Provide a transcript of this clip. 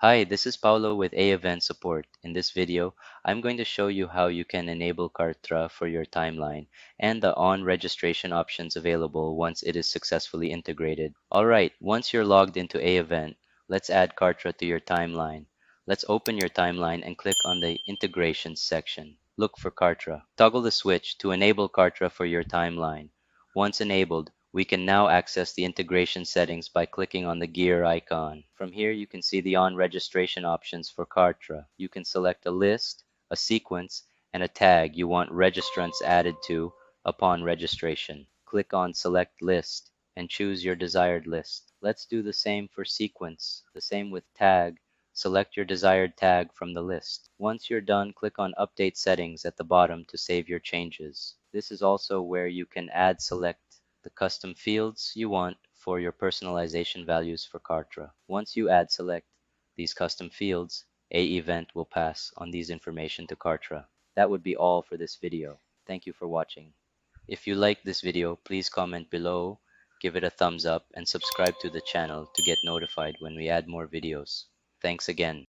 Hi, this is Paulo with AEvent support. In this video, I'm going to show you how you can enable Kartra for your timeline and the on registration options available once it is successfully integrated. Alright, once you're logged into AEvent, let's add Kartra to your timeline. Let's open your timeline and click on the Integrations section. Look for Kartra. Toggle the switch to enable Kartra for your timeline. Once enabled, we can now access the integration settings by clicking on the gear icon. From here, you can see the on-registration options for Kartra. You can select a list, a sequence, and a tag you want registrants added to upon registration. Click on Select List and choose your desired list. Let's do the same for sequence. The same with tag. Select your desired tag from the list. Once you're done, click on Update Settings at the bottom to save your changes. This is also where you can select the custom fields you want for your personalization values for Kartra. Once you select these custom fields, AEvent will pass on these information to Kartra. That would be all for this video. Thank you for watching. If you liked this video, please comment below, give it a thumbs up, and subscribe to the channel to get notified when we add more videos. Thanks again.